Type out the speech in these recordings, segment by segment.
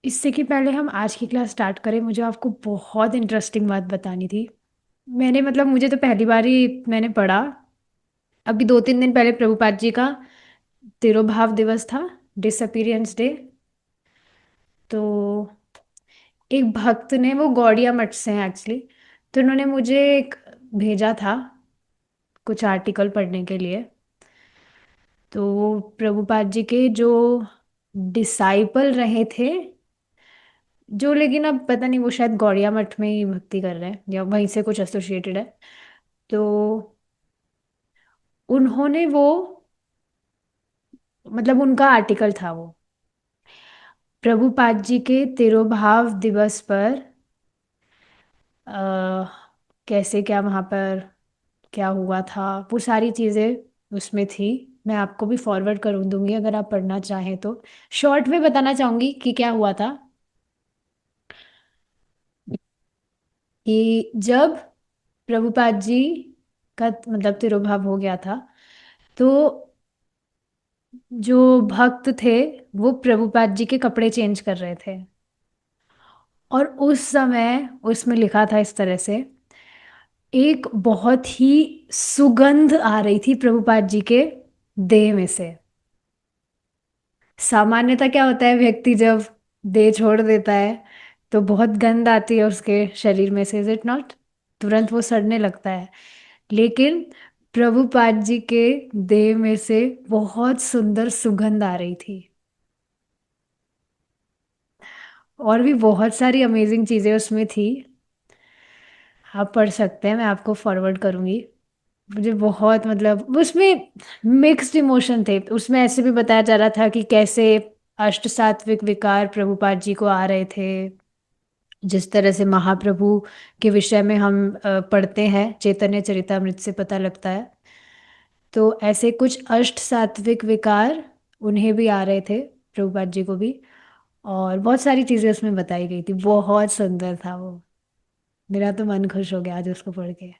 इससे कि पहले हम आज की क्लास स्टार्ट करें, मुझे आपको बहुत इंटरेस्टिंग बात बतानी थी। मुझे तो पहली बार ही मैंने पढ़ा। अभी 2-3 दिन पहले प्रभुपाद जी का तिरुभाव दिवस था, डिसअपीयरेंस डे। तो एक भक्त ने, वो गौड़िया मठ से हैं एक्चुअली, तो उन्होंने मुझे एक भेजा था कुछ आर्टिकल पढ़ने के लिए। तो वो प्रभुपाद जी के जो डिसाइपल रहे थे, जो लेकिन अब पता नहीं, वो शायद गौड़िया मठ में ही भक्ति कर रहे हैं या वहीं से कुछ एसोसिएटेड है। तो उन्होंने वो, उनका आर्टिकल था वो, प्रभुपाद जी के तिरुभाव दिवस पर अ, कैसे क्या वहाँ पर क्या हुआ था, वो सारी चीज़ें उसमें थी। मैं आपको भी फॉरवर्ड कर दूंगी अगर आप पढ़ना चाहें तो। शॉर्ट में बताना चाहूंगी कि क्या हुआ था। कि जब प्रभुपाद जी का तिरुभाव हो गया था, तो जो भक्त थे वो प्रभुपाद जी के कपड़े चेंज कर रहे थे। और उस समय उसमें लिखा था इस तरह से, एक बहुत ही सुगंध आ रही थी प्रभुपाद जी के देह में से। सामान्यतः क्या होता है, व्यक्ति जब देह छोड़ देता है तो बहुत गंध आती है उसके शरीर में से, इज इट नॉट? तुरंत वो सड़ने लगता है। लेकिन प्रभुपाद जी के देह में से बहुत सुंदर सुगंध आ रही थी। और भी बहुत सारी अमेजिंग चीजें उसमें थी। आप पढ़ सकते हैं, मैं आपको फॉरवर्ड करूंगी। मुझे बहुत, उसमें मिक्स्ड इमोशन थे। उसमें ऐसे भी बताया जा रहा था कि कैसे अष्ट सात्विक विकार प्रभुपाद जी को आ रहे थे। जिस तरह से महाप्रभु के विषय में हम पढ़ते हैं चैतन्य चरितामृत से पता लगता है। तो ऐसे कुछ अष्ट सात्विक विकार उन्हें भी आ रहे थे, प्रभुपाद जी को भी। और बहुत सारी चीजें उसमें बताई गई थी, बहुत सुंदर था वो। मेरा तो मन खुश हो गया आज उसको पढ़ के।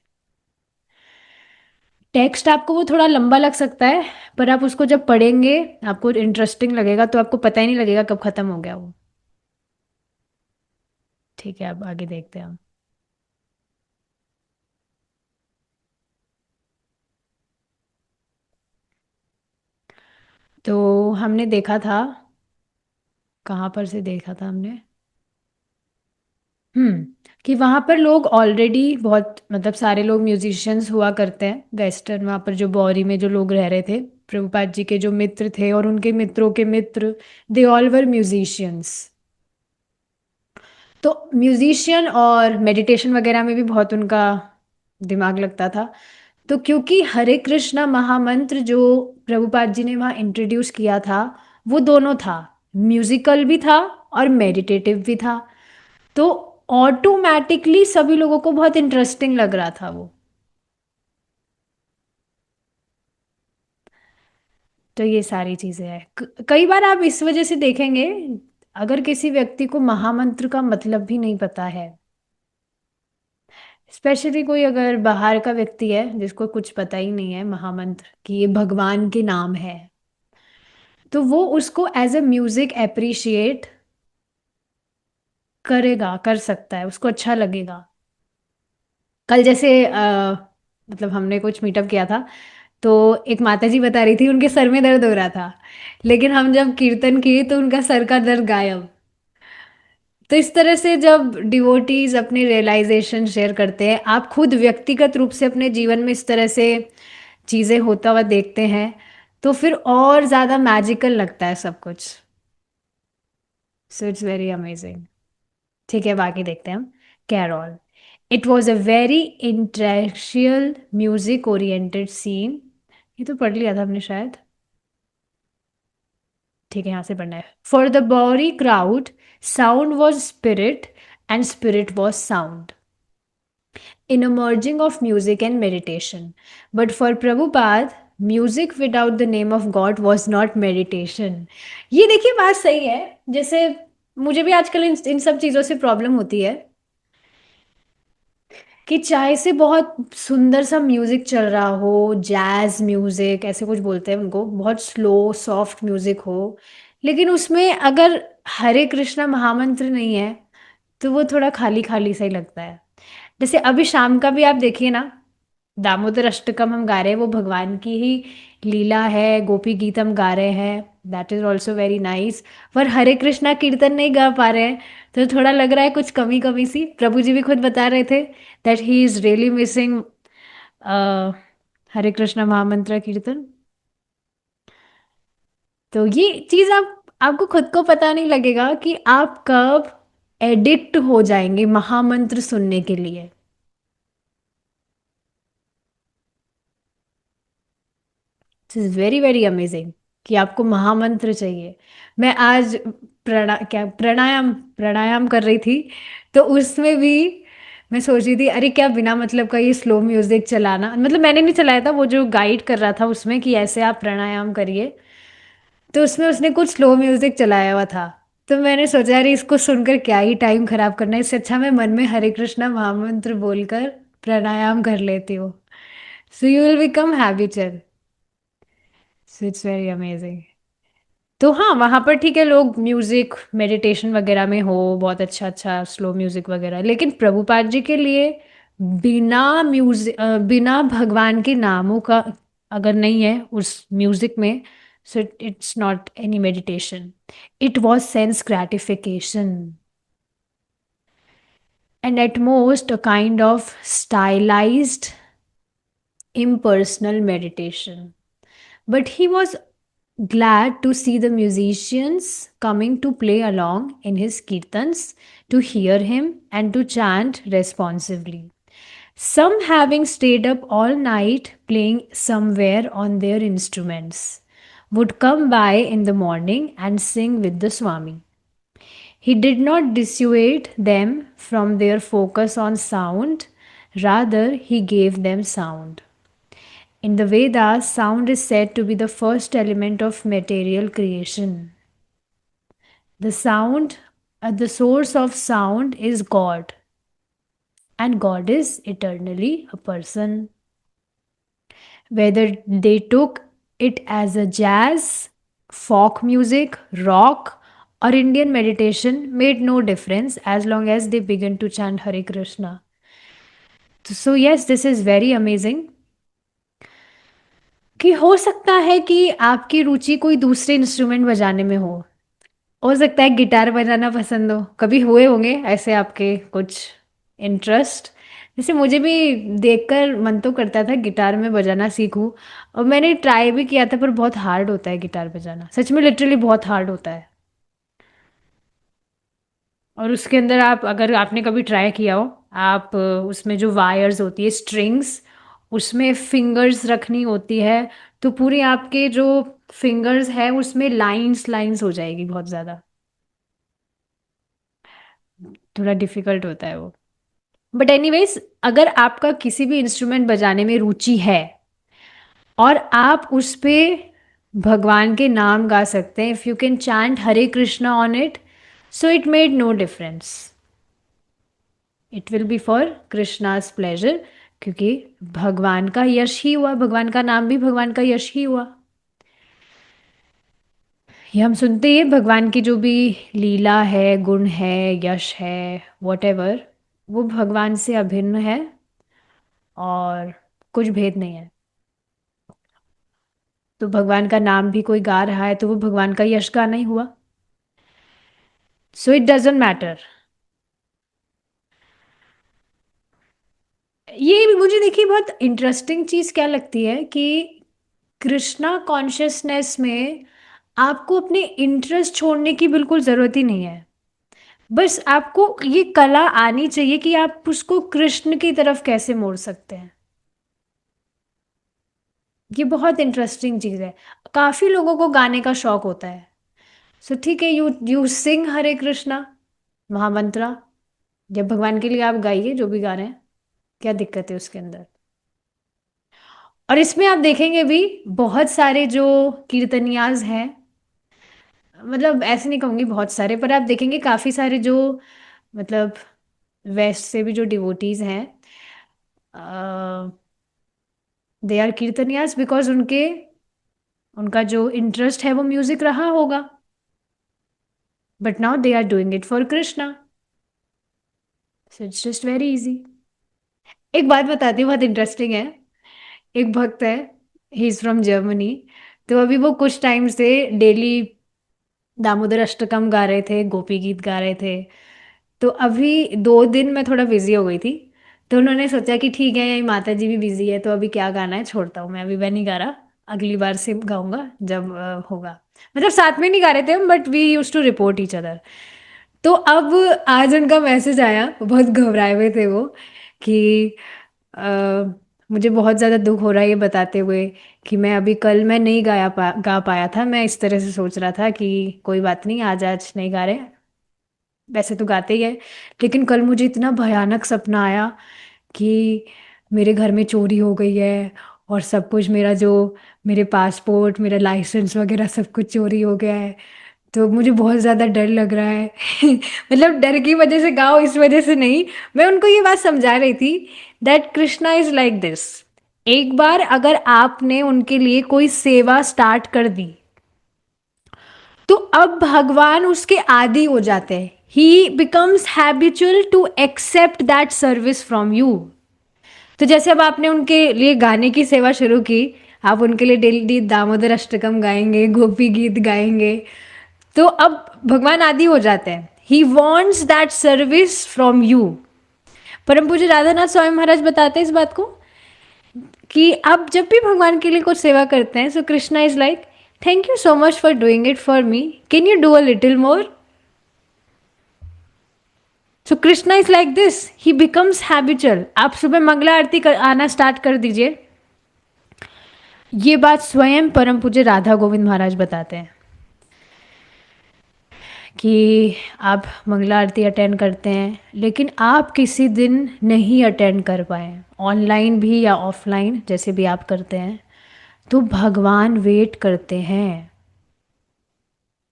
टेक्स्ट आपको वो थोड़ा लंबा लग सकता है, पर आप उसको जब पढ़ेंगे आपको इंटरेस्टिंग लगेगा, तो आपको पता ही नहीं लगेगा कब खत्म हो गया वो। ठीक है, अब आगे देखते हैं हम। तो हमने देखा था, कहाँ पर से देखा था हमने? हम्म, कि वहाँ पर लोग ऑलरेडी बहुत, सारे लोग म्यूजिशियंस हुआ करते हैं वेस्टर्न, वहाँ पर जो बौरी में जो लोग रह रहे थे, प्रभुपाद जी के जो मित्र थे और उनके मित्रों के मित्र, दे ऑल वर म्यूजिशियंस। तो म्यूजिशियन और मेडिटेशन वगैरह में भी बहुत उनका दिमाग लगता था। तो क्योंकि हरे कृष्णा महामंत्र जो प्रभुपाद जी ने वहाँ इंट्रोड्यूस किया था, वो दोनों था, म्यूजिकल भी था और मेडिटेटिव भी था। तो ऑटोमेटिकली सभी लोगों को बहुत इंटरेस्टिंग लग रहा था वो। तो ये सारी चीजें हैं। कई बार आप इस वजह से देखेंगे, अगर किसी व्यक्ति को महामंत्र का मतलब भी नहीं पता है, स्पेशली कोई अगर बाहर का व्यक्ति है जिसको कुछ पता ही नहीं है महामंत्र कि ये भगवान के नाम है, तो वो उसको एज अ म्यूजिक अप्रिशिएट करेगा, कर सकता है, उसको अच्छा लगेगा। कल जैसे हमने कुछ मीटअप किया था, तो एक माता जी बता रही थी उनके सर में दर्द हो रहा था, लेकिन हम जब कीर्तन किए तो उनका सर का दर्द गायब। तो इस तरह से जब डिवोटीज अपने रियलाइजेशन शेयर करते हैं, आप खुद व्यक्तिगत रूप से अपने जीवन में इस तरह से चीजें होता हुआ देखते हैं, तो फिर और ज्यादा मैजिकल लगता है सब कुछ। So it's very amazing. ठीक है, बाकी देखते हैं हम। Carol, it was a very intellectual music oriented scene. ये तो पढ़ लिया था हमने शायद। ठीक है, यहाँ से पढ़ना है। For the body crowd sound was spirit and spirit was sound in a merging of music and meditation. But for Prabhupada, music without the name of God was not meditation. ये देखिए बात सही है। जैसे मुझे भी आजकल इन सब चीज़ों से प्रॉब्लम होती है कि चाहे से बहुत सुंदर सा म्यूजिक चल रहा हो, जैज म्यूजिक ऐसे कुछ बोलते हैं उनको, बहुत स्लो सॉफ्ट म्यूजिक हो, लेकिन उसमें अगर हरे कृष्णा महामंत्र नहीं है तो वो थोड़ा खाली खाली सा ही लगता है। जैसे अभी शाम का भी आप देखिए ना, दामोदर अष्टकम हम गा रहे हैं, वो भगवान की ही लीला है, गोपी गीत हम गा रहे हैं, that is also very nice. पर हरे कृष्णा कीर्तन नहीं गा पा रहे हैं, तो थोड़ा लग रहा है कुछ कमी कमी सी। प्रभु जी भी खुद बता रहे थे that he is really missing Hare Krishna mahamantra kirtan. तो ये चीज आपको खुद को पता नहीं लगेगा कि आप कब एडिक्ट हो जाएंगे महामंत्र सुनने के लिए। इज वेरी वेरी अमेजिंग कि आपको महामंत्र चाहिए। मैं आज प्राणायाम प्राणायाम कर रही थी, तो उसमें भी मैं सोच रही थी अरे क्या बिना मतलब का ये स्लो म्यूजिक चलाना, मतलब मैंने नहीं चलाया था, वो जो गाइड कर रहा था उसमें कि ऐसे आप प्राणायाम करिए, तो उसमें उसने कुछ स्लो म्यूजिक चलाया हुआ था। तो मैंने सोचा अरे इसको सुनकर क्या ही टाइम खराब करना है, इससे अच्छा मैं मन में हरे कृष्णा महामंत्र बोलकर प्राणायाम कर लेती हूँ। So you will become habitual. So it's very amazing. तो हाँ, वहाँ पर ठीक है, लोग म्यूजिक मेडिटेशन वगैरह में हो बहुत अच्छा अच्छा स्लो म्यूजिक वगैरह, लेकिन प्रभुपाद जी के लिए बिना म्यूजिक बिना भगवान के नामों का अगर नहीं है उस म्यूजिक में, so it's not any meditation, it was sense gratification and at most a kind of stylised impersonal meditation. But he was glad to see the musicians coming to play along in his kirtans, to hear him and to chant responsively. Some having stayed up all night playing somewhere on their instruments would come by in the morning and sing with the Swami. He did not dissuade them from their focus on sound, rather, he gave them sound. In the Vedas, sound is said to be the first element of material creation. The sound, the source of sound is God, and God is eternally a person. Whether they took it as a jazz, folk music, rock, or Indian meditation made no difference as long as they began to chant Hare Krishna. So, yes, this is very amazing कि हो सकता है कि आपकी रुचि कोई दूसरे instrument बजाने में हो सकता है गिटार बजाना पसंद हो, कभी हुए होंगे ऐसे आपके कुछ इंटरेस्ट। जैसे मुझे भी देखकर मन तो करता था गिटार में बजाना सीखूं, और मैंने ट्राई भी किया था, पर बहुत हार्ड होता है गिटार बजाना, सच में लिटरली बहुत हार्ड होता है। और उसके अंदर आप अगर आपने कभी ट्राई किया हो, आप उसमें जो वायर्स होती है स्ट्रिंग्स, उसमें फिंगर्स रखनी होती है, तो पूरी आपके जो फिंगर्स है उसमें लाइंस लाइंस हो जाएगी बहुत ज़्यादा, थोड़ा डिफिकल्ट होता है वो। बट एनीवेज, अगर आपका किसी भी इंस्ट्रूमेंट बजाने में रुचि है और आप उस पे भगवान के नाम गा सकते हैं, if you can chant Hare Krishna on it, so it made no difference, it will be for Krishna's pleasure, क्योंकि भगवान का यश ही हुआ, भगवान का नाम भी भगवान का यश ही हुआ। ये हम सुनते ही हैं, भगवान की जो भी लीला है, गुण है, यश है, वॉट एवर, वो भगवान से अभिन्न है और कुछ भेद नहीं है। तो भगवान का नाम भी कोई गा रहा है तो वो भगवान का यश गाना ही हुआ। So it doesn't matter. ये भी मुझे देखिए बहुत इंटरेस्टिंग चीज क्या लगती है कि कृष्णा कॉन्शियसनेस में आपको अपने इंटरेस्ट छोड़ने की बिल्कुल जरूरत ही नहीं है। बस आपको ये कला आनी चाहिए कि आप उसको कृष्ण की तरफ कैसे मोड़ सकते हैं। ये बहुत इंटरेस्टिंग चीज है। काफी लोगों को गाने का शौक होता है, सो ठीक है, यू यू सिंग हरे कृष्णा महामंत्रा, जब भगवान के लिए आप गाइए जो भी गा रहे हैं, क्या दिक्कत है उसके अंदर। और इसमें आप देखेंगे भी बहुत सारे जो कीर्तनियाज हैं, मतलब ऐसे नहीं कहूँगी बहुत सारे, पर आप देखेंगे काफ़ी सारे जो मतलब वेस्ट से भी जो डिवोटीज हैं, दे आर कीर्तनियाज बिकॉज उनके उनका जो इंटरेस्ट है वो म्यूजिक रहा होगा। But now they are doing it for Krishna. So it's just very easy. एक बात बताती हूँ, बहुत इंटरेस्टिंग है. एक भक्त है, ही इज फ्रॉम जर्मनी. तो अभी वो कुछ टाइम से डेली दामोदर अष्टकम गा रहे थे, गोपी गीत गा रहे थे. तो अभी 2 दिन मैं थोड़ा बिजी हो गई थी. तो उन्होंने सोचा कि ठीक है, यही माता जी भी बिजी है, तो अभी क्या गाना है, छोड़ता हूँ मैं, अभी मैं नहीं गा रहा. अगली बार से गाऊंगा जब होगा. मतलब साथ में नहीं गा रहे थे हम, but we use to report each other. तो अब आज उनका मैसेज आया, बहुत घबराए हुए थे वो, कि अ, मुझे बहुत ज़्यादा दुख हो रहा है ये बताते हुए कि मैं अभी कल मैं नहीं गा पाया था. मैं इस तरह से सोच रहा था कि कोई बात नहीं, आज आज नहीं गा रहे, वैसे तो गाते ही है. लेकिन कल मुझे इतना भयानक सपना आया कि मेरे घर में चोरी हो गई है, और सब कुछ मेरा जो, मेरे पासपोर्ट, मेरा लाइसेंस वगैरह सब कुछ चोरी हो गया है. तो मुझे बहुत ज़्यादा डर लग रहा है. मतलब डर की वजह से गाओ, इस वजह से नहीं. मैं उनको ये बात समझा रही थी that Krishna is like this. एक बार अगर आपने उनके लिए कोई सेवा स्टार्ट कर दी, तो अब भगवान उसके आदी हो जाते हैं. He becomes habitual to accept that service from you. तो जैसे अब आपने उनके लिए गाने की सेवा शुरू की, आप उनके लिए डेली दामोदर अष्टकम गाएंगे, गोपी गीत गाएंगे, तो अब भगवान आदि हो जाते हैं. He wants that service from you. परम पूज्य राधानाथ स्वामी महाराज बताते हैं इस बात को, कि आप जब भी भगवान के लिए कुछ सेवा करते हैं, so Krishna is like, thank you so much for doing it for me, can you do a little more. So Krishna is like this, he becomes habitual. आप सुबह मंगला आरती आना स्टार्ट कर दीजिए. ये बात स्वयं परम पूज्य राधा गोविंद महाराज बताते हैं कि आप मंगला आरती अटेंड करते हैं, लेकिन आप किसी दिन नहीं अटेंड कर पाए, ऑनलाइन भी या ऑफलाइन जैसे भी आप करते हैं, तो भगवान वेट करते हैं.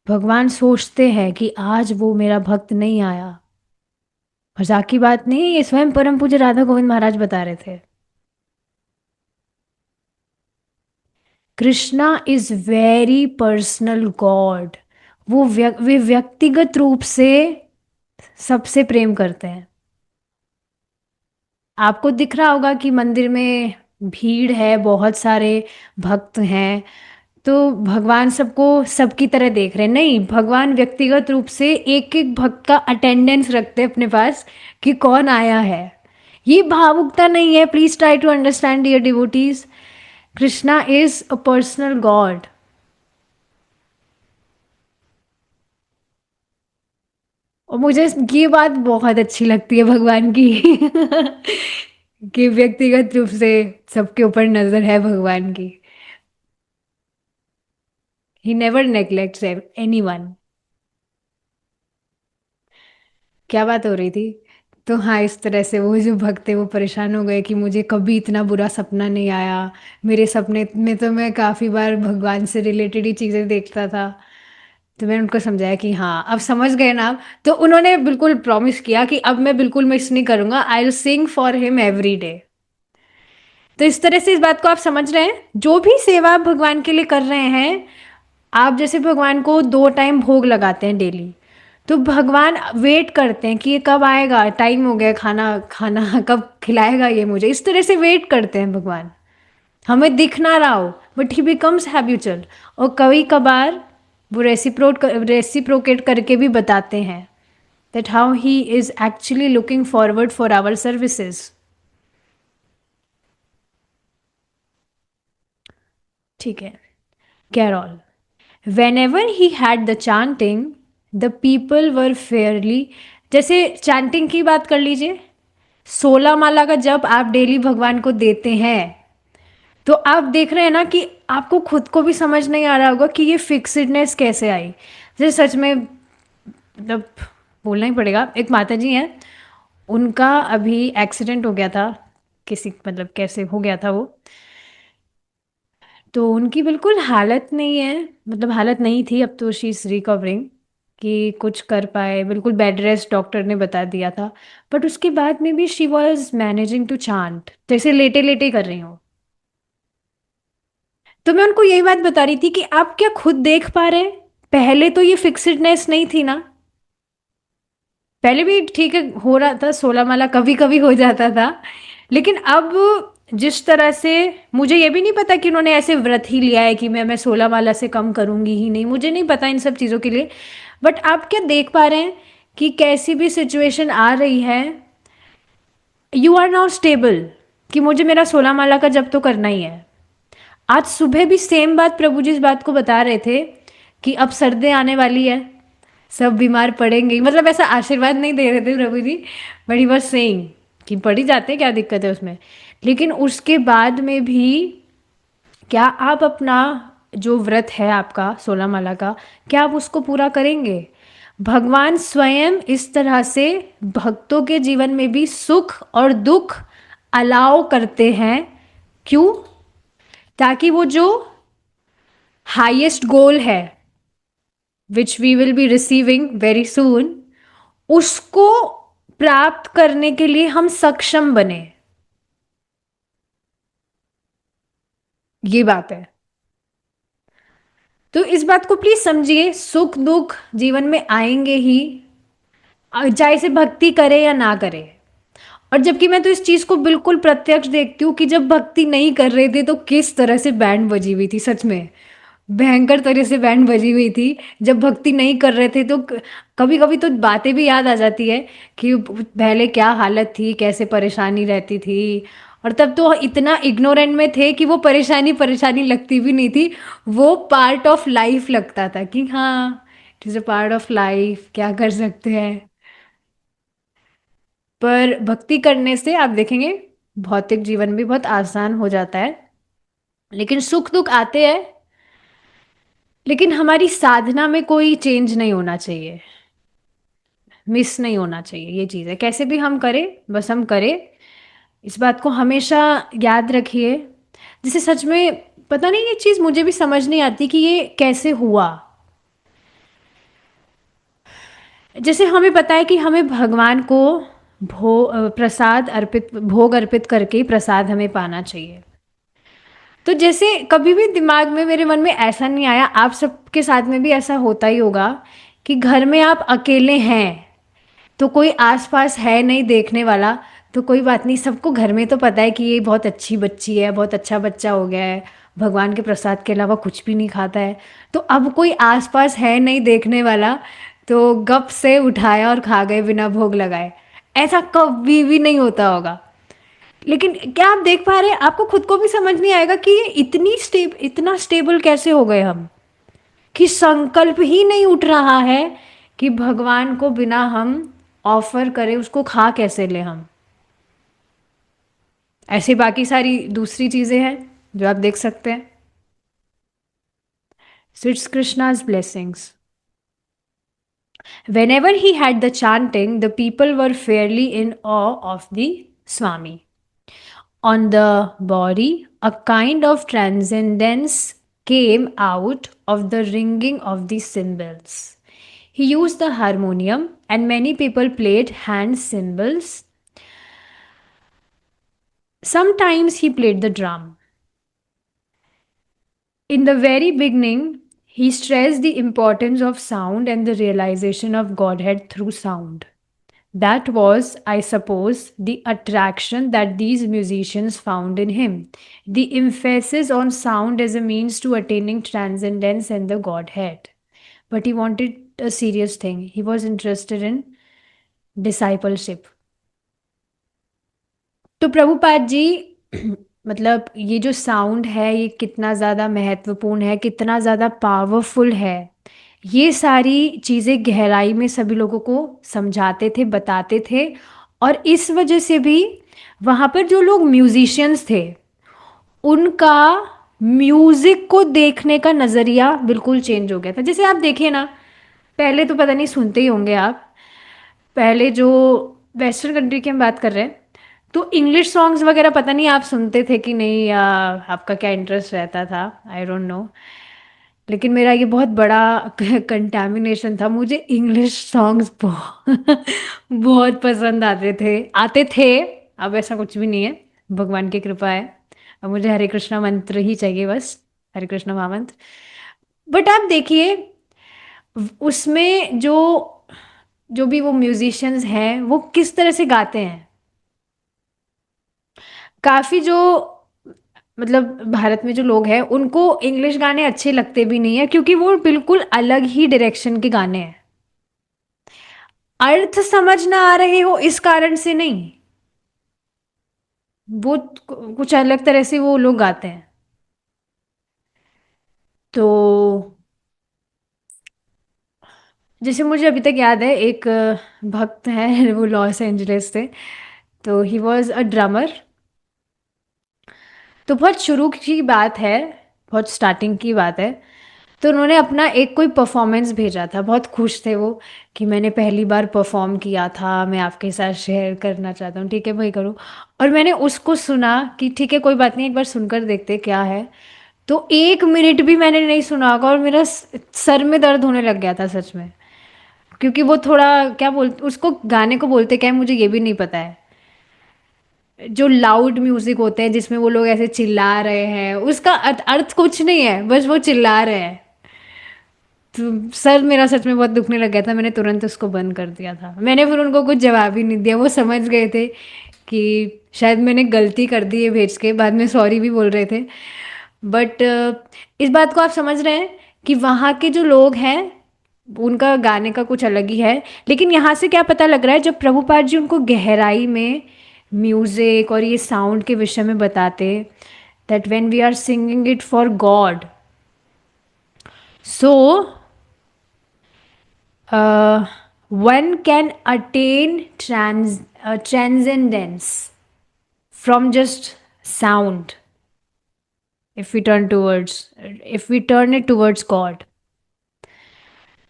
भगवान सोचते हैं कि आज वो मेरा भक्त नहीं आया. मजाक की बात नहीं है, ये स्वयं परम पूज्य राधा गोविंद महाराज बता रहे थे. Krishna is very personal god. वे व्यक्तिगत रूप से सबसे प्रेम करते हैं. आपको दिख रहा होगा कि मंदिर में भीड़ है, बहुत सारे भक्त हैं, तो भगवान सबको सबकी तरह देख रहे हैं. नहीं, भगवान व्यक्तिगत रूप से एक एक भक्त का अटेंडेंस रखते हैं अपने पास, कि कौन आया है. ये भावुकता नहीं है, please try to understand dear devotees. Krishna is a personal God. और मुझे ये बात बहुत अच्छी लगती है भगवान की, कि व्यक्तिगत रूप से सबके ऊपर नजर है भगवान की. He never neglects anyone. क्या बात हो रही थी. तो हाँ, इस तरह से वो जो भक्त थे वो परेशान हो गए कि मुझे कभी इतना बुरा सपना नहीं आया. मेरे सपने में तो मैं काफ़ी बार भगवान से रिलेटेड ही चीज़ें देखता था. तो मैंने उनको समझाया कि हाँ, अब समझ गए ना आप. तो उन्होंने बिल्कुल प्रॉमिस किया कि अब मैं बिल्कुल मिस नहीं करूँगा, I will sing for him every day. तो इस तरह से इस बात को आप समझ रहे हैं, जो भी सेवा आप भगवान के लिए कर रहे हैं, आप जैसे भगवान को 2 टाइम भोग लगाते हैं डेली, तो भगवान वेट करते हैं कि ये कब आएगा, टाइम हो गया, खाना खाना कब खिलाएगा ये मुझे. इस तरह से वेट करते हैं भगवान, हमें दिख ना रहा हो, बट ही बिकम्स हैबिचुअल. और कभी कभार वो रेसिप्रोकेट करके भी बताते हैं that how he is actually looking forward for our services. ठीक है. Carol. Whenever he had the chanting, the people were fairly. जैसे चैंटिंग की बात कर लीजिए, 16 माला का जब आप डेली भगवान को देते हैं, तो आप देख रहे हैं ना कि आपको खुद को भी समझ नहीं आ रहा होगा कि ये फिक्सडनेस कैसे आई. जैसे सच में, मतलब बोलना ही पड़ेगा, एक माता जी हैं, उनका अभी एक्सीडेंट हो गया था, किसी मतलब कैसे हो गया था वो. तो उनकी बिल्कुल हालत नहीं है, मतलब हालत नहीं थी, अब तो शी इज़ रिकवरिंग, कि कुछ कर पाए, बिल्कुल बेड रेस्ट डॉक्टर ने बता दिया था. बट उसके बाद में भी she was managing to chant, जैसे लेटे लेटे कर रही हूँ. तो मैं उनको यही बात बता रही थी कि आप क्या खुद देख पा रहे हैं, पहले तो ये फिक्सडनेस नहीं थी ना. पहले भी ठीक है हो रहा था, 16 माला कभी कभी हो जाता था, लेकिन अब जिस तरह से, मुझे ये भी नहीं पता कि उन्होंने ऐसे व्रत ही लिया है कि मैं 16 माला से कम करूंगी ही नहीं, मुझे नहीं पता इन सब चीज़ों के लिए। बट आप क्या देख पा रहे हैं कि कैसी भी सिचुएशन आ रही है, यू आर नाउ स्टेबल, कि मुझे मेरा 16 माला का जप तो करना ही है। आज सुबह भी सेम बात प्रभु जी इस बात को बता रहे थे कि अब सर्दी आने वाली है, सब बीमार पड़ेंगे, मतलब ऐसा आशीर्वाद नहीं दे रहे थे प्रभु जी, बट ही वाज सेइंग कि पड़ ही जाते हैं, क्या दिक्कत है उसमें। लेकिन उसके बाद में भी क्या आप अपना जो व्रत है आपका 16 माला का, क्या आप उसको पूरा करेंगे? भगवान स्वयं इस तरह से भक्तों के जीवन में भी सुख और दुख अलाउ करते हैं। क्यों? ताकि वो जो हाईएस्ट गोल है which we will be receiving very soon, उसको प्राप्त करने के लिए हम सक्षम बने। ये बात है। तो इस बात को प्लीज समझिए, सुख दुख जीवन में आएंगे ही, चाहे से भक्ति करे या ना करे। और जबकि मैं तो इस चीज को बिल्कुल प्रत्यक्ष देखती हूँ कि जब भक्ति नहीं कर रहे थे तो किस तरह से बैंड बजी हुई थी, सच में भयंकर तरह से बैंड बजी हुई थी। जब भक्ति नहीं कर रहे थे तो कभी कभी तो बातें भी याद आ जाती है कि पहले क्या हालत थी, कैसे परेशानी रहती थी। और तब तो इतना इग्नोरेंट में थे कि वो परेशानी परेशानी लगती भी नहीं थी, वो पार्ट ऑफ लाइफ लगता था कि हाँ, it is a part of life, क्या कर सकते हैं। पर भक्ति करने से आप देखेंगे भौतिक जीवन भी बहुत आसान हो जाता है, लेकिन सुख दुख आते हैं, लेकिन हमारी साधना में कोई चेंज नहीं होना चाहिए, मिस नहीं होना चाहिए। ये चीज़ है, कैसे भी हम करें, बस हम करें, इस बात को हमेशा याद रखिए। जैसे सच में पता नहीं, ये चीज़ मुझे भी समझ नहीं आती कि ये कैसे हुआ। जैसे हमें पता है कि हमें भगवान को प्रसाद अर्पित, भोग अर्पित करके ही प्रसाद हमें पाना चाहिए। तो जैसे कभी भी दिमाग में, मेरे मन में ऐसा नहीं आया, आप सबके साथ में भी ऐसा होता ही होगा कि घर में आप अकेले हैं तो कोई आसपास है नहीं देखने वाला, तो कोई बात नहीं, सबको घर में तो पता है कि ये बहुत अच्छी बच्ची है, बहुत अच्छा बच्चा हो गया है, भगवान के प्रसाद के अलावा कुछ भी नहीं खाता है। तो अब कोई आसपास है नहीं देखने वाला, तो गप से उठाया और खा गए बिना भोग लगाए। ऐसा कभी भी नहीं होता होगा। लेकिन क्या आप देख पा रहे हैं, आपको खुद को भी समझ नहीं आएगा कि ये इतना स्टेबल कैसे हो गए हम, कि संकल्प ही नहीं उठ रहा है कि भगवान को बिना हम ऑफर करें उसको खा कैसे ले हम। ऐसे बाकी सारी दूसरी चीजें हैं जो आप देख सकते हैं। So it's Krishna's blessings. Whenever he had the chanting, the people were fairly in awe of the Swami. On the body, a kind of transcendence came out of the ringing of the cymbals. He used the harmonium, and many people played hand cymbals. Sometimes he played the drum. In the very beginning, he stressed the importance of sound and the realization of Godhead through sound. That was, I suppose, the attraction that these musicians found in him. The emphasis on sound as a means to attaining transcendence and the Godhead. But he wanted a serious thing. He was interested in discipleship. तो प्रभुपाद जी मतलब ये जो sound है ये कितना ज़्यादा महत्वपूर्ण है, कितना ज़्यादा पावरफुल है, ये सारी चीज़ें गहराई में सभी लोगों को समझाते थे, बताते थे। और इस वजह से भी वहाँ पर जो लोग म्यूजिशियंस थे, उनका म्यूज़िक को देखने का नज़रिया बिल्कुल चेंज हो गया था। जैसे आप देखिए ना, पहले तो पता नहीं सुनते ही होंगे आप, पहले जो वेस्टर्न कंट्री की हम बात कर रहे हैं, तो इंग्लिश सॉन्ग्स वगैरह पता नहीं आप सुनते थे कि नहीं, या आपका क्या इंटरेस्ट रहता था, आई डोंट नो। लेकिन मेरा ये बहुत बड़ा कंटामिनेशन था, मुझे इंग्लिश सॉन्ग्स बहुत बहुत पसंद आते थे। अब ऐसा कुछ भी नहीं है, भगवान की कृपा है। अब मुझे हरे कृष्णा मंत्र ही चाहिए बस, हरे कृष्णा महामंत्र। बट आप देखिए उसमें जो जो भी वो म्यूजिशियंस हैं वो किस तरह से गाते हैं। काफी जो मतलब भारत में जो लोग हैं उनको इंग्लिश गाने अच्छे लगते भी नहीं है, क्योंकि वो बिल्कुल अलग ही डायरेक्शन के गाने हैं। अर्थ समझ ना आ रहे हो इस कारण से नहीं, वो कुछ अलग तरह से वो लोग गाते हैं। तो जैसे मुझे अभी तक याद है, एक भक्त है वो लॉस एंजलिस थे, तो ही वॉज अ ड्रमर। तो बहुत शुरू की बात है, बहुत स्टार्टिंग की बात है। तो उन्होंने अपना एक कोई परफॉर्मेंस भेजा था, बहुत खुश थे वो कि मैंने पहली बार परफॉर्म किया था, मैं आपके साथ शेयर करना चाहता हूँ, ठीक है भाई करो। और मैंने उसको सुना कि ठीक है कोई बात नहीं, एक बार सुनकर देखते क्या है। तो 1 मिनट भी मैंने नहीं सुना होगा और मेरा सर में दर्द होने लग गया था सच में। क्योंकि वो थोड़ा क्या बोल उसको गाने को बोलते क्या है मुझे ये भी नहीं पता है। जो लाउड म्यूजिक होते हैं जिसमें वो लोग ऐसे चिल्ला रहे हैं, उसका अर्थ कुछ नहीं है, बस वो चिल्ला रहे हैं। तो सर मेरा सच में बहुत दुखने लग गया था, मैंने तुरंत उसको बंद कर दिया था। मैंने फिर उनको कुछ जवाब ही नहीं दिया, वो समझ गए थे कि शायद मैंने गलती कर दी है भेज के, बाद में सॉरी भी बोल रहे थे। बट इस बात को आप समझ रहे हैं कि वहाँ के जो लोग हैं उनका गाने का कुछ अलग ही है। लेकिन यहाँ से क्या पता लग रहा है, जब प्रभुपाद जी उनको गहराई में म्यूजिक और ये साउंड के विषय में बताते, that when we are singing it for God, so one can attain transcendence from just sound, if we turn towards if we turn it towards God.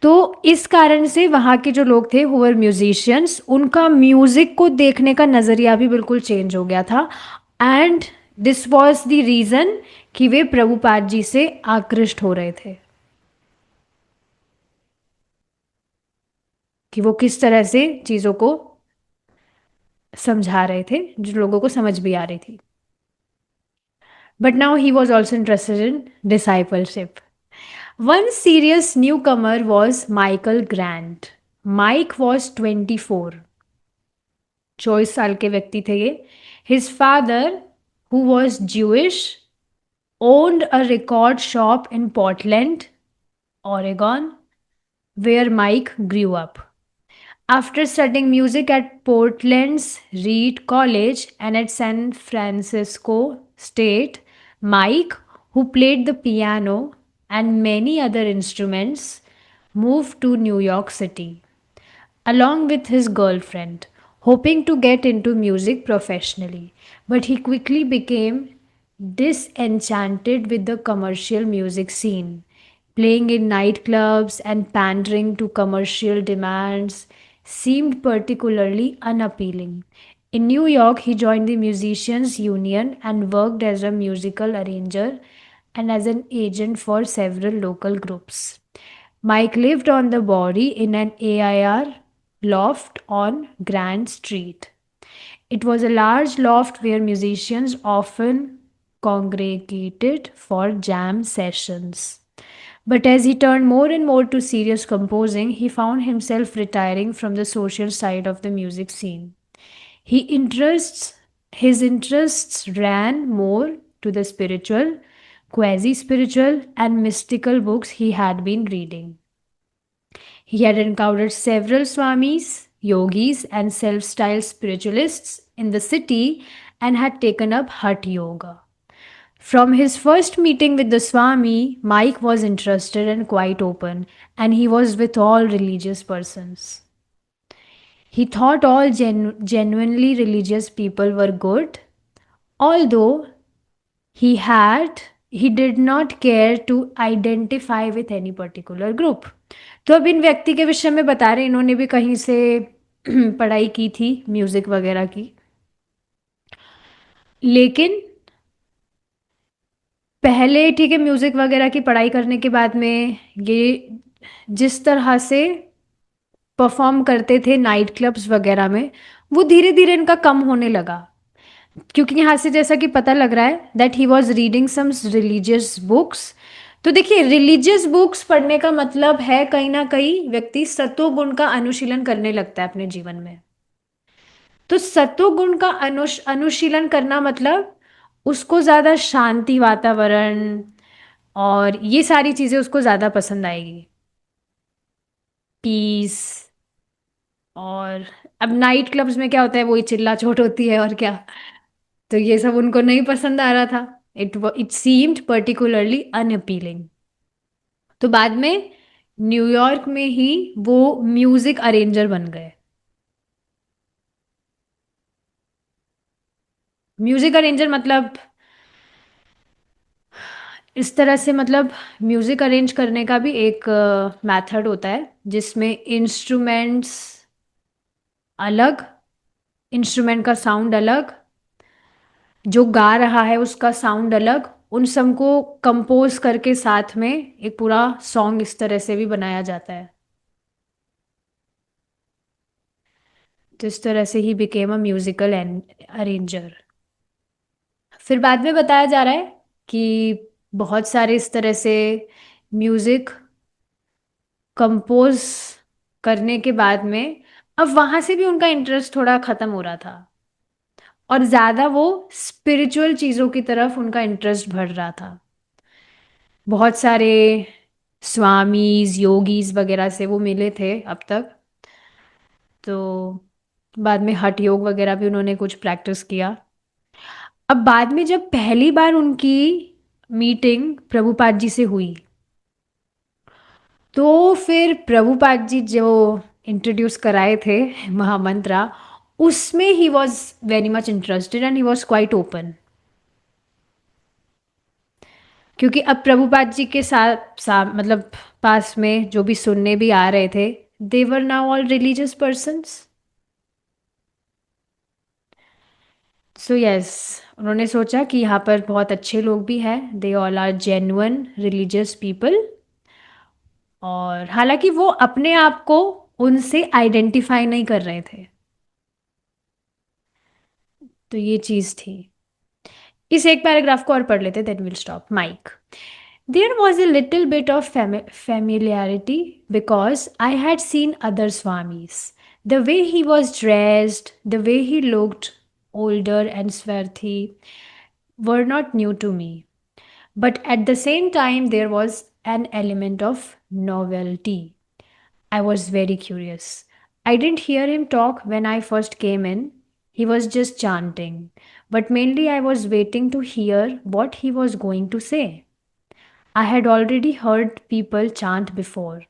तो इस कारण से वहाँ के जो लोग थे हुआ म्यूजिशियंस, उनका म्यूजिक को देखने का नज़रिया भी बिल्कुल चेंज हो गया था। And this was the reason कि वे प्रभुपाद जी से आकृष्ट हो रहे थे, कि वो किस तरह से चीज़ों को समझा रहे थे जो लोगों को समझ भी आ रही थी। But now he was also interested in discipleship. One serious newcomer was Michael Grant. Mike was 24, 24 साल के व्यक्ति थे ये। His father, who was Jewish, owned a record shop in Portland, Oregon, where Mike grew up. After studying music at Portland's Reed College and at San Francisco State, Mike, who played the piano and many other instruments, moved to New York City along with his girlfriend, hoping to get into music professionally. But he quickly became disenchanted with the commercial music scene. Playing in nightclubs and pandering to commercial demands seemed particularly unappealing. In New York, he joined the Musicians Union and worked as a musical arranger and as an agent for several local groups. Mike lived on the body in an AIR loft on Grand Street. It was a large loft where musicians often congregated for jam sessions. But as he turned more and more to serious composing, he found himself retiring from the social side of the music scene. He interests His interests ran more to the spiritual, quasi spiritual, and mystical books he had been reading. He had encountered several swamis, yogis, and self styled spiritualists in the city and had taken up Hatha Yoga. From his first meeting with the Swami, Mike was interested and quite open, and he was with all religious persons. He thought all genuinely religious people were good, although he had he did not care to identify with any particular group. तो अब इन व्यक्ति के विषय में बता रहे, इन्होंने भी कहीं से पढ़ाई की थी म्यूजिक वगैरह की, लेकिन पहले ठीक है म्यूजिक वगैरह की पढ़ाई करने के बाद में ये जिस तरह से परफॉर्म करते थे नाइट क्लब्स वगैरह में, वो धीरे धीरे इनका कम होने लगा। क्योंकि यहाँ से जैसा कि पता लग रहा है that he was reading some religious books, तो देखिए, रिलीजियस बुक्स पढ़ने का मतलब है कहीं ना कहीं व्यक्ति सत्वगुण का अनुशीलन करने लगता है अपने जीवन में। तो सत्वगुण का अनुशीलन करना मतलब उसको ज्यादा शांति वातावरण और ये सारी चीजें उसको ज्यादा पसंद आएगी। पीस। और अब नाइट क्लब्स में क्या होता है, वही चिल्ला चोट होती है और क्या। तो ये सब उनको नहीं पसंद आ रहा था। It seemed particularly unappealing. तो बाद में न्यूयॉर्क में ही वो म्यूजिक अरेंजर बन गए। म्यूजिक अरेंजर मतलब इस तरह से, मतलब म्यूजिक अरेंज करने का भी एक मेथड होता है जिसमें इंस्ट्रूमेंट्स अलग, इंस्ट्रूमेंट का साउंड अलग, जो गा रहा है उसका साउंड अलग, उन सबको कंपोज करके साथ में एक पूरा सॉन्ग इस तरह से भी बनाया जाता है। तो इस तरह से he became a musical arranger. फिर बाद में बताया जा रहा है कि बहुत सारे इस तरह से म्यूजिक कंपोज करने के बाद में अब वहां से भी उनका इंटरेस्ट थोड़ा खत्म हो रहा था और ज्यादा वो स्पिरिचुअल चीजों की तरफ उनका इंटरेस्ट बढ़ रहा था। बहुत सारे स्वामीज योगीज वगैरह से वो मिले थे अब तक। तो बाद में हठ योग वगैरह भी उन्होंने कुछ प्रैक्टिस किया। अब बाद में जब पहली बार उनकी मीटिंग प्रभुपाद जी से हुई, तो फिर प्रभुपाद जी जो इंट्रोड्यूस कराए थे महामंत्रा, उसमें ही was very much interested and he was quite open. क्योंकि अब प्रभुपाद जी के मतलब पास में जो भी सुनने भी आ रहे थे, they were now all religious persons. So yes, उन्होंने सोचा कि यहाँ पर बहुत अच्छे लोग भी हैं, they all are genuine religious people. और हालांकि वो अपने आप को उनसे आइडेंटिफाई नहीं कर रहे थे। तो ये चीज थी। इस एक पैराग्राफ को और पढ़ लेते, then will stop mike. There was a little bit of familiarity because I had seen other Swamis. The way he was dressed, the way he looked older and swarthy were not new to me. But at the same time, there was an element of novelty. I was very curious. I didn't hear him talk when I first came in. He was just chanting. But mainly, I was waiting to hear what he was going to say. I had already heard people chant before.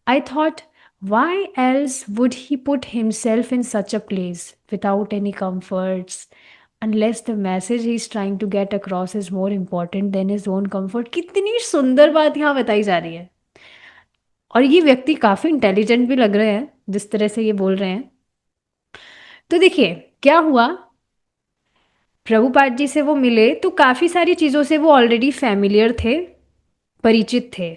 I thought, why else would he put himself in such a place without any comforts? Unless the message he's trying to get across is more important than his own comfort. कितनी सुंदर बात यहाँ बताई जा रही है। और ये व्यक्ति काफी इंटेलिजेंट भी लग रहे हैं जिस तरह से ये बोल रहे हैं। तो देखिए क्या हुआ, प्रभुपाद जी से वो मिले तो काफी सारी चीजों से वो ऑलरेडी फैमिलियर थे, परिचित थे।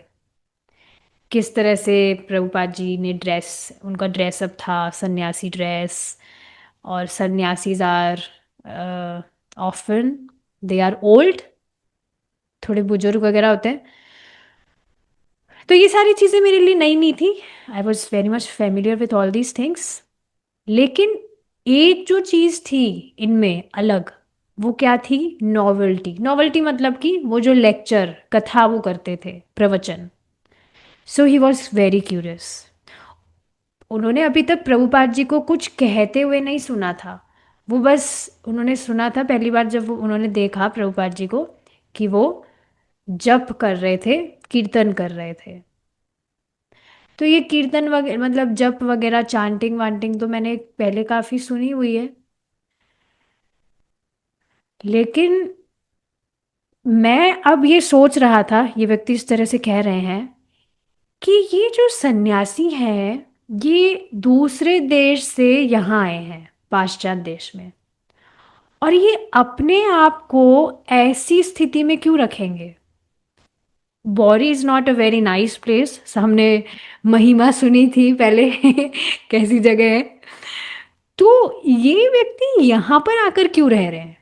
किस तरह से प्रभुपाद जी ने ड्रेस, उनका ड्रेसअप था सन्यासी ड्रेस। और sannyasis are often, they are old, थोड़े बुजुर्ग वगैरह होते हैं। तो ये सारी चीज़ें मेरे लिए नई नहीं थी। I was very much familiar with all these things. लेकिन एक जो चीज़ थी इनमें अलग, वो क्या थी, नॉवेल्टी। नॉवेल्टी मतलब कि वो जो लेक्चर कथा वो करते थे, प्रवचन। सो ही वॉज वेरी क्यूरियस। उन्होंने अभी तक प्रभुपाद जी को कुछ कहते हुए नहीं सुना था। वो बस उन्होंने सुना था पहली बार जब उन्होंने देखा प्रभुपाद जी को कि वो जप कर रहे थे, कीर्तन कर रहे थे। तो ये कीर्तन वगैरह मतलब जप वगैरह चांटिंग वांटिंग तो मैंने पहले काफी सुनी हुई है। लेकिन मैं अब ये सोच रहा था, ये व्यक्ति इस तरह से कह रहे हैं कि ये जो सन्यासी हैं ये दूसरे देश से यहाँ आए हैं पाश्चात्य देश में, और ये अपने आप को ऐसी स्थिति में क्यों रखेंगे। Bauri is not a very nice place, हमने महिमा सुनी थी पहले कैसी जगह है। तो ये व्यक्ति यहाँ पर आकर क्यों रह रहे हैं।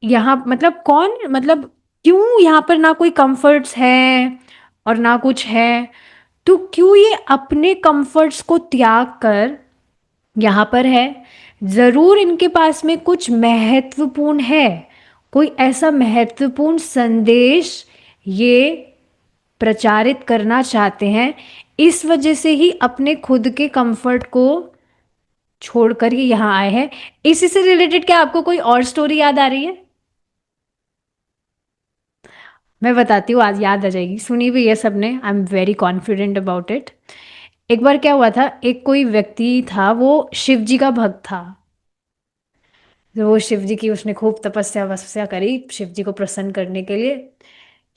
यहाँ मतलब कौन, मतलब क्यों यहाँ पर ना कोई कंफर्ट्स है और ना कुछ है, तो क्यों ये अपने कंफर्ट्स को त्याग कर यहाँ पर है। ज़रूर इनके पास में कुछ महत्वपूर्ण है, कोई ऐसा महत्वपूर्ण संदेश ये प्रचारित करना चाहते हैं, इस वजह से ही अपने खुद के कंफर्ट को छोड़कर ये यहाँ आए हैं। इसी से रिलेटेड क्या आपको कोई और स्टोरी याद आ रही है? मैं बताती हूँ, आज याद आ जाएगी, सुनी भी है सबने, I am very confident about it. एक बार क्या हुआ था, एक कोई व्यक्ति था, वो शिव जी का भक्त था। तो वो शिव जी की उसने खूब तपस्या वपस्या करी शिव जी को प्रसन्न करने के लिए।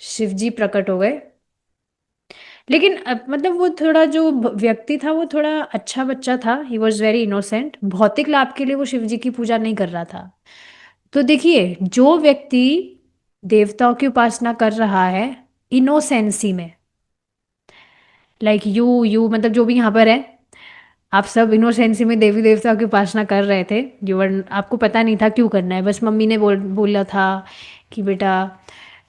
शिव जी प्रकट हो गए। लेकिन मतलब वो थोड़ा जो व्यक्ति था वो थोड़ा अच्छा बच्चा था, ही वॉज वेरी इनोसेंट, भौतिक लाभ के लिए वो शिव जी की पूजा नहीं कर रहा था। तो देखिए, जो व्यक्ति देवताओं की उपासना कर रहा है इनोसेंसी में, लाइक यू मतलब जो भी यहाँ पर है, आप सब इनोसेंसी में देवी देवताओं की उपासना कर रहे थे, आपको पता नहीं था क्यों करना है, बस मम्मी ने बोला था कि बेटा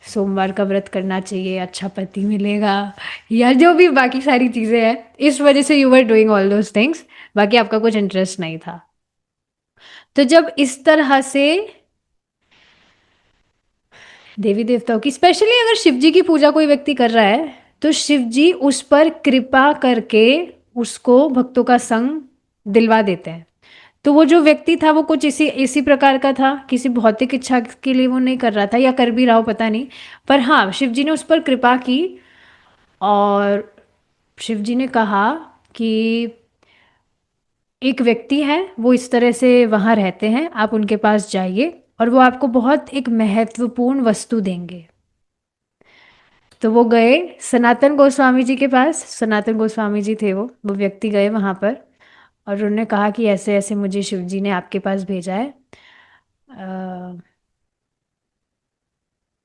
सोमवार का व्रत करना चाहिए, अच्छा पति मिलेगा, या जो भी बाकी सारी चीज़ें हैं, इस वजह से you were doing all those things. बाकी आपका कुछ इंटरेस्ट नहीं था। तो जब इस तरह से देवी देवताओं की, स्पेशली अगर शिव जी की पूजा कोई व्यक्ति कर रहा है, तो शिव जी उस पर कृपा करके उसको भक्तों का संग दिलवा देते हैं। तो वो जो व्यक्ति था वो कुछ इसी इसी प्रकार का था, किसी भौतिक इच्छा के लिए वो नहीं कर रहा था, या कर भी रहा हो पता नहीं, पर हाँ शिव जी ने उस पर कृपा की। और शिव जी ने कहा कि एक व्यक्ति है, वो इस तरह से वहाँ रहते हैं, आप उनके पास जाइए और वो आपको बहुत एक महत्वपूर्ण वस्तु देंगे। तो वो गए सनातन गोस्वामी जी के पास, सनातन गोस्वामी जी थे वो व्यक्ति गए वहाँ पर, और उन्होंने कहा कि ऐसे ऐसे मुझे शिव जी ने आपके पास भेजा है।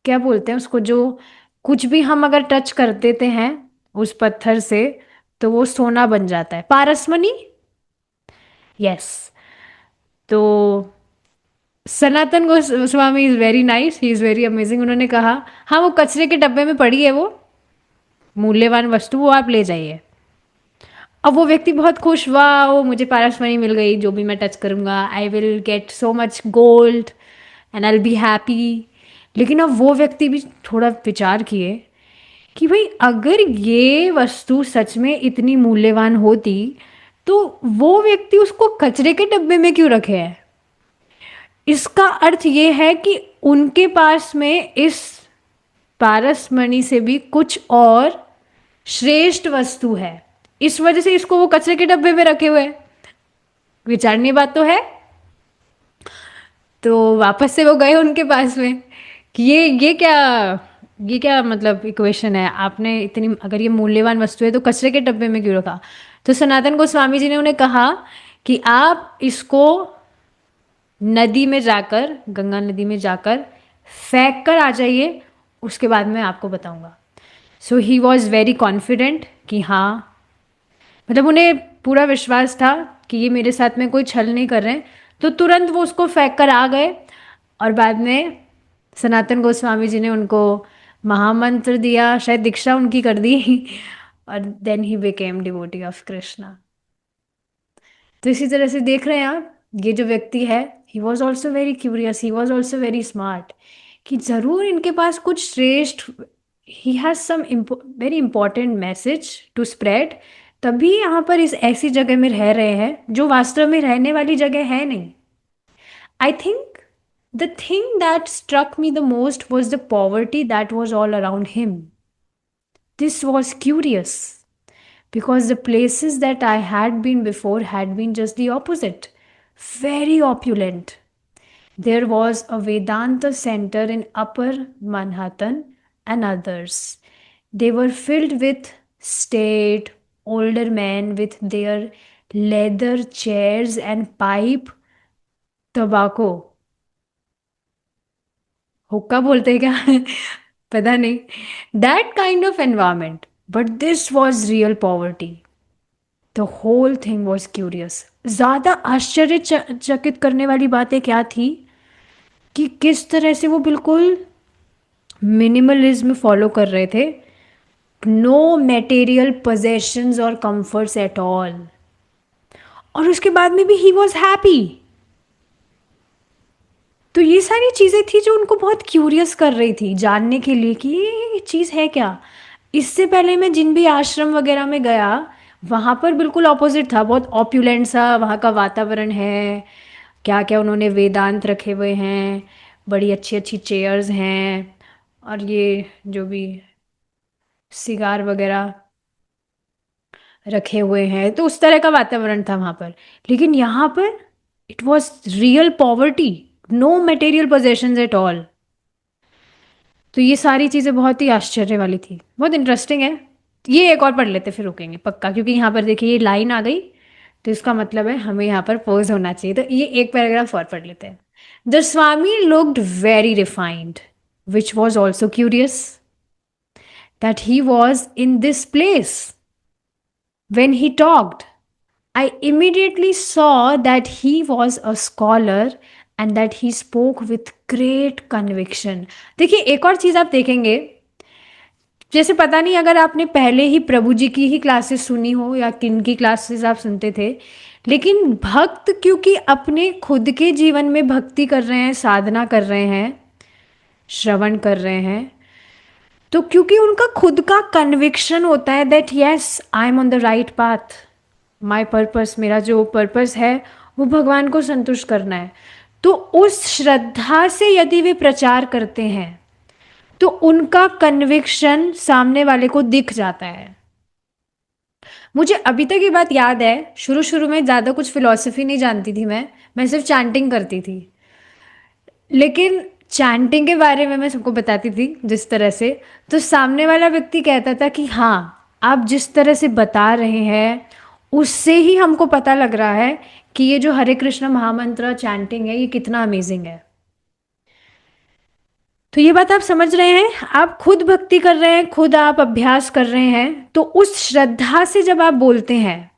क्या बोलते हैं उसको, जो कुछ भी हम अगर टच कर देते हैं उस पत्थर से तो वो सोना बन जाता है, पारसमणि। यस। तो Sanatan Goswami is very nice, he is very amazing, उन्होंने कहा हाँ वो कचरे के डब्बे में पड़ी है, वो मूल्यवान वस्तु, वो आप ले जाइए। अब वो व्यक्ति बहुत खुश, वाह वो मुझे पारसमणि मिल गई, जो भी मैं टच करूंगा I will get so much gold and I will be happy. लेकिन अब वो व्यक्ति भी थोड़ा विचार किए कि भाई अगर ये वस्तु सच में इतनी मूल्यवान होती तो वो व्यक्ति उसको कचरे के डब्बे में क्यों रखे है। इसका अर्थ ये है कि उनके पास में इस पारसमणि से भी कुछ और श्रेष्ठ वस्तु है, इस वजह से इसको वो कचरे के डब्बे में रखे हुए हैं। विचारनीय बात तो है। तो वापस से वो गए उनके पास में कि ये क्या मतलब इक्वेशन है, आपने इतनी अगर ये मूल्यवान वस्तु है तो कचरे के डब्बे में क्यों रखा। तो सनातन गोस्वामी जी ने उन्हें कहा कि आप इसको नदी में जाकर, गंगा नदी में जाकर फेंक कर आ जाइए, उसके बाद मैं आपको बताऊंगा। सो ही वॉज वेरी कॉन्फिडेंट कि हाँ, मतलब उन्हें पूरा विश्वास था कि ये मेरे साथ में कोई छल नहीं कर रहे हैं। तो तुरंत वो उसको फेंक कर आ गए, और बाद में सनातन गोस्वामी जी ने उनको महामंत्र दिया, शायद दीक्षा उनकी कर दी और then he became devotee of Krishna. तो इसी तरह से देख रहे हैं आप, ये जो व्यक्ति है, he was also very curious, he was also very smart, कि ज़रूर इनके पास कुछ श्रेष्ठ, he has some very important message to spread, तभी यहाँ पर इस ऐसी जगह में रह रहे हैं जो वास्तव में रहने वाली जगह है नहीं। I think the thing that struck me the most was the poverty that was all around him. This was curious because the places that I had been before had been just the opposite, very opulent. There was a Vedanta center in Upper Manhattan and others. They were filled with staid, older men with their leather chairs and pipe tobacco. हुक्का बोलते हैं क्या पता नहीं। That kind of environment. But this was real poverty. The whole thing was curious. ज़्यादा आश्चर्यचकित करने वाली बातें क्या थी कि किस तरह से वो बिल्कुल मिनिमलिज्म फॉलो कर रहे थे, नो मटेरियल पोजेशंस और कंफर्ट्स एट ऑल, और उसके बाद में भी ही वॉज हैप्पी। तो ये सारी चीज़ें थी जो उनको बहुत क्यूरियस कर रही थी जानने के लिए कि ये चीज़ है क्या। इससे पहले मैं जिन भी आश्रम वगैरह में गया, वहाँ पर बिल्कुल ऑपोजिट था, बहुत ऑप्युलेंट सा वहाँ का वातावरण है, क्या क्या उन्होंने वेदांत रखे हुए हैं, बड़ी अच्छी अच्छी चेयर्स हैं, और ये जो भी सिगार वगैरह रखे हुए हैं, तो उस तरह का वातावरण था वहाँ पर। लेकिन यहाँ पर it was real poverty, no material possessions at all. तो ये सारी चीज़ें बहुत ही आश्चर्य वाली थी, बहुत इंटरेस्टिंग है। ये एक और पढ़ लेते फिर रुकेंगे पक्का, क्योंकि यहाँ पर देखिए ये लाइन आ गई, तो इसका मतलब है हमें यहाँ पर पोज होना चाहिए। तो ये एक पैराग्राफ और पढ़ लेते हैं। The Swami looked very refined, which was also curious that he was in this place when he talked. I immediately saw that he was a scholar and that he spoke with great conviction. देखिए एक और चीज़ आप देखेंगे, जैसे पता नहीं अगर आपने पहले ही प्रभु जी की ही क्लासेस सुनी हो या किन की क्लासेस आप सुनते थे, लेकिन भक्त क्योंकि अपने खुद के जीवन में भक्ति कर रहे हैं, साधना कर रहे हैं, श्रवण कर रहे हैं, तो क्योंकि उनका खुद का कन्विक्शन होता है that yes I am on the right path, my purpose, मेरा जो पर्पस है वो भगवान को संतुष्ट करना है, तो उस श्रद्धा से यदि वे प्रचार करते हैं तो उनका कन्विक्शन सामने वाले को दिख जाता है। मुझे अभी तक ये बात याद है, शुरू शुरू में ज़्यादा कुछ फिलॉसफी नहीं जानती थी मैं सिर्फ चैंटिंग करती थी, लेकिन चैंटिंग के बारे में मैं सबको बताती थी जिस तरह से, तो सामने वाला व्यक्ति कहता था कि हाँ, आप जिस तरह से बता रहे हैं उससे ही हमको पता लग रहा है कि ये जो हरे कृष्ण महामंत्र चैंटिंग है ये कितना अमेजिंग है। तो ये बात आप समझ रहे हैं, आप खुद भक्ति कर रहे हैं, खुद आप अभ्यास कर रहे हैं, तो उस श्रद्धा से जब आप बोलते हैं,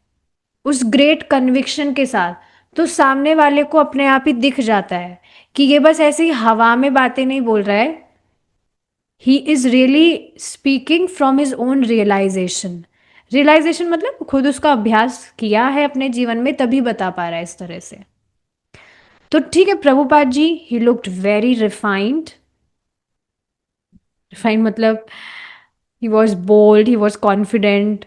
उस ग्रेट कन्विक्शन के साथ, तो सामने वाले को अपने आप ही दिख जाता है कि ये बस ऐसे ही हवा में बातें नहीं बोल रहा है, he is really speaking from his own realization. Realization मतलब खुद उसका अभ्यास किया है अपने जीवन में, तभी बता पा रहा है इस तरह से। तो ठीक है, Prabhupada ji he looked very refined, refined मतलब he was bold, he was confident.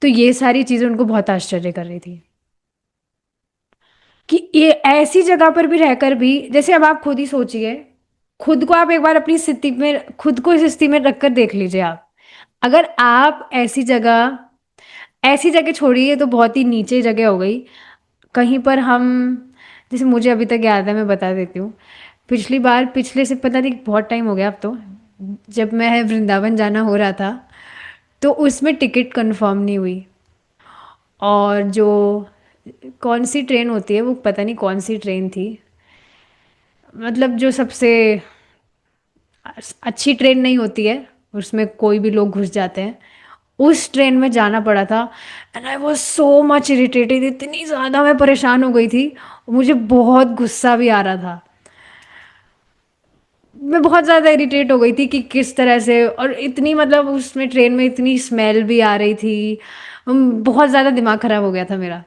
तो ये सारी चीज़ें उनको बहुत आश्चर्य कर रही थी कि ये ऐसी जगह पर भी रहकर भी, जैसे अब आप खुद ही सोचिए, खुद को आप एक बार अपनी स्थिति में, खुद को इस स्थिति में रखकर देख लीजिए आप, अगर आप ऐसी जगह छोड़िए तो बहुत ही नीचे जगह हो गई कहीं पर हम, जैसे मुझे अभी तक याद है, मैं बता देती हूँ। पिछली बार, पिछले से पता नहीं बहुत टाइम हो गया अब तो, जब मैं वृंदावन जाना हो रहा था, तो उसमें टिकट कंफर्म नहीं हुई, और जो कौन सी ट्रेन होती है वो पता नहीं कौन सी ट्रेन थी, मतलब जो सबसे अच्छी ट्रेन नहीं होती है, उसमें कोई भी लोग घुस जाते हैं, उस ट्रेन में जाना पड़ा था। And I was so much irritated, इतनी ज़्यादा मैं परेशान हो गई थी, मुझे बहुत गुस्सा भी आ रहा था, मैं बहुत ज़्यादा इरिटेट हो गई थी कि किस तरह से, और इतनी मतलब उसमें ट्रेन में इतनी स्मेल भी आ रही थी, बहुत ज़्यादा दिमाग खराब हो गया था मेरा।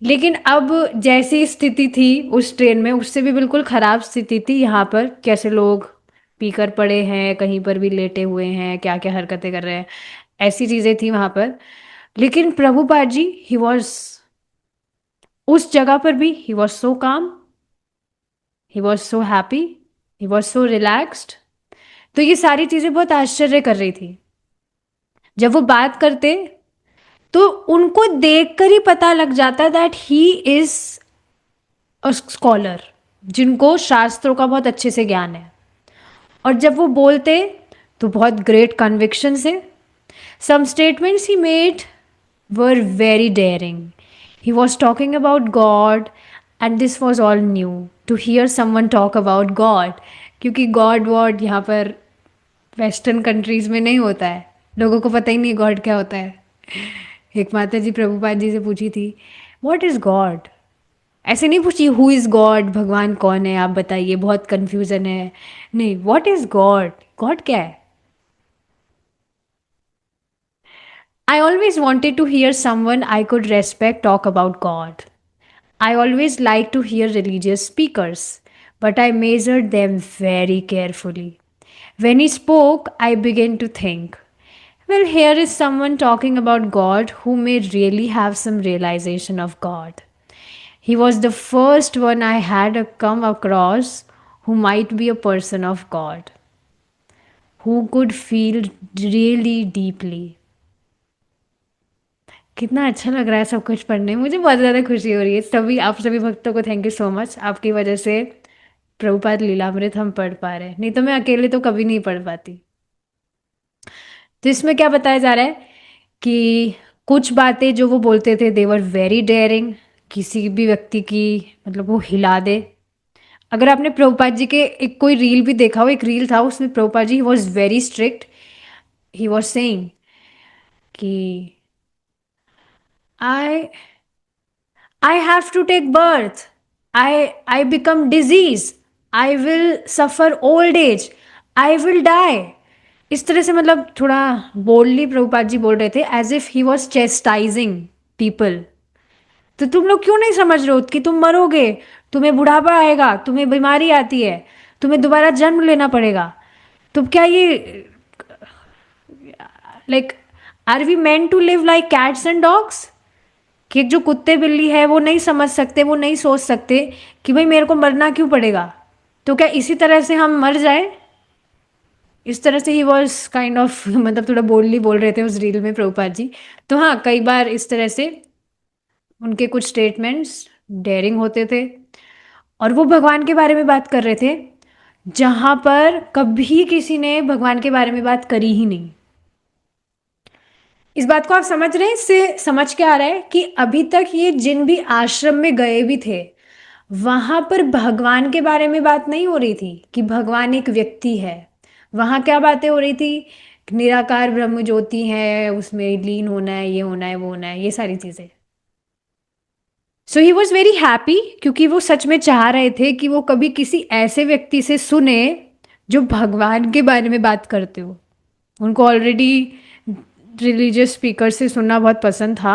लेकिन अब जैसी स्थिति थी उस ट्रेन में, उससे भी बिल्कुल ख़राब स्थिति थी यहाँ पर, कैसे लोग पीकर पड़े हैं, कहीं पर भी लेटे हुए हैं, क्या क्या हरकतें कर रहे हैं, ऐसी चीज़ें थी वहाँ पर। लेकिन प्रभुपाद जी ही वॉज, उस जगह पर भी ही वॉज सो काम, he was so happy, he was so relaxed. तो ये सारी चीज़ें बहुत आश्चर्य कर रही थी। जब वो बात करते तो उनको देखकर ही पता लग जाता that he is a scholar, जिनको शास्त्रों का बहुत अच्छे से ज्ञान है, और जब वो बोलते तो बहुत ग्रेट कन्विक्शन से। Some statements he made were very daring, he was talking about God, and this was all new to hear someone talk about God, क्योंकि गॉड वॉड यहाँ पर वेस्टर्न कंट्रीज में नहीं होता है, लोगों को पता ही नहीं गॉड क्या होता है। एक माता जी प्रभुपाद जी से पूछी थी, व्हाट इज गॉड, ऐसे नहीं पूछी हु इज़ गॉड, भगवान कौन है आप बताइए, बहुत कन्फ्यूज़न है। नहीं, व्हाट इज़ गॉड, गॉड क्या है। I always wanted to hear someone I could respect talk about God. I always liked to hear religious speakers, but I measured them very carefully. When he spoke, I began to think, well, here is someone talking about God who may really have some realization of God. He was the first one I had come across who might be a person of God, who could feel really deeply. कितना अच्छा लग रहा है सब कुछ पढ़ने में, मुझे बहुत ज़्यादा खुशी हो रही है। सभी आप सभी भक्तों को थैंक यू सो मच, आपकी वजह से प्रभुपाद लीलामृत हम पढ़ पा रहे हैं, नहीं तो मैं अकेले तो कभी नहीं पढ़ पाती। तो इसमें क्या बताया जा रहा है कि कुछ बातें जो वो बोलते थे देवर वेरी डेयरिंग, किसी भी व्यक्ति की मतलब वो हिला दे। अगर आपने प्रभुपाद जी के एक कोई रील भी देखा हो, एक रील था उसमें Prabhupada ji he was very strict, he was saying कि I I have to take birth. I become disease. I will suffer old age. I will die. इस तरह से मतलब थोड़ा बोल्डली प्रभुपाद जी बोल रहे थे, as if he was chastising people. तो तुम लोग क्यों नहीं समझ रहे हो कि तुम मरोगे, तुम्हें बुढ़ापा आएगा, तुम्हें बीमारी आती है, तुम्हें दोबारा जन्म लेना पड़ेगा। तो क्या ये like are we meant to live like cats and dogs, कि जो कुत्ते बिल्ली है वो नहीं समझ सकते, वो नहीं सोच सकते कि भाई मेरे को मरना क्यों पड़ेगा। तो क्या इसी तरह से हम मर जाए। इस तरह से ही वॉज काइंड ऑफ मतलब थोड़ा बोल्डली बोल रहे थे उस रील में प्रभुपाद जी। तो हाँ, कई बार इस तरह से उनके कुछ स्टेटमेंट्स डेयरिंग होते थे, और वो भगवान के बारे में बात कर रहे थे जहां पर कभी किसी ने भगवान के बारे में बात करी ही नहीं। इस बात को आप समझ रहे हैं, इससे समझ के आ रहा है कि अभी तक ये जिन भी आश्रम में गए भी थे वहां पर भगवान के बारे में बात नहीं हो रही थी कि भगवान एक व्यक्ति है। वहां क्या बातें हो रही थी, निराकार ब्रह्म ज्योति है, उसमें लीन होना है, ये होना है, वो होना है, ये सारी चीजें। सो ही वॉज वेरी हैप्पी, क्योंकि वो सच में चाह रहे थे कि वो कभी किसी ऐसे व्यक्ति से सुने जो भगवान के बारे में बात करते हो। उनको ऑलरेडी रिलीजियस स्पीकर से सुनना बहुत पसंद था,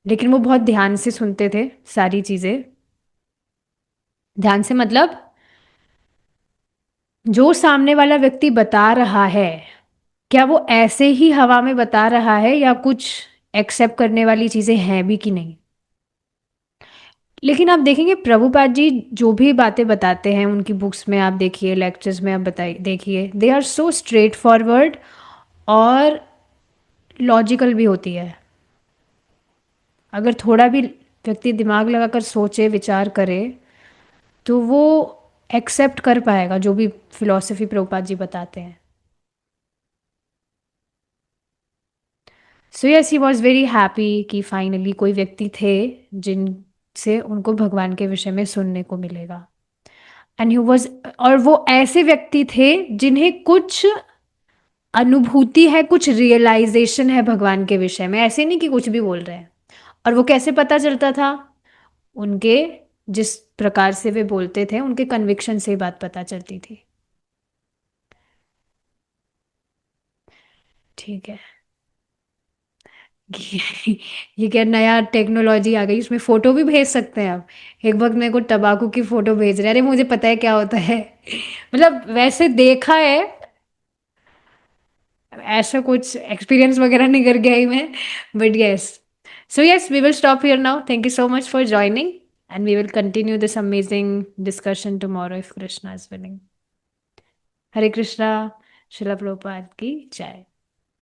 लेकिन वो बहुत ध्यान से सुनते थे सारी चीजें। ध्यान से मतलब जो सामने वाला व्यक्ति बता रहा है क्या वो ऐसे ही हवा में बता रहा है या कुछ एक्सेप्ट करने वाली चीजें हैं भी कि नहीं। लेकिन आप देखेंगे प्रभुपाद जी जो भी बातें बताते हैं उनकी बुक्स में आप देखिए, लेक्चर्स में आप बताइए, देखिए they are so straight forward और लॉजिकल भी होती है। अगर थोड़ा भी व्यक्ति दिमाग लगाकर सोचे विचार करे तो वो एक्सेप्ट कर पाएगा जो भी फिलॉसफी प्रभुपाद जी बताते हैं। So yes, he was very happy कि फाइनली कोई व्यक्ति थे जिनसे उनको भगवान के विषय में सुनने को मिलेगा। एंड ही वॉज, और वो ऐसे व्यक्ति थे जिन्हें कुछ अनुभूति है, कुछ रियलाइजेशन है भगवान के विषय में, ऐसे नहीं कि कुछ भी बोल रहे हैं। और वो कैसे पता चलता था, उनके जिस प्रकार से वे बोलते थे उनके कन्विक्शन से बात पता चलती थी। ठीक है। ये क्या नया टेक्नोलॉजी आ गई, उसमें फोटो भी भेज सकते हैं आप। एक वक्त मेरे को तंबाकू की फोटो भेज रहे हैं, अरे मुझे पता है क्या होता है मतलब वैसे देखा है, ऐसा कुछ एक्सपीरियंस वगैरह नहीं कर गया ही मैं, but yes. So yes, we will stop here now, thank you so much for joining, and we will continue this amazing discussion tomorrow if Krishna is willing. Hare Krishna. Srila Prabhupada की जय।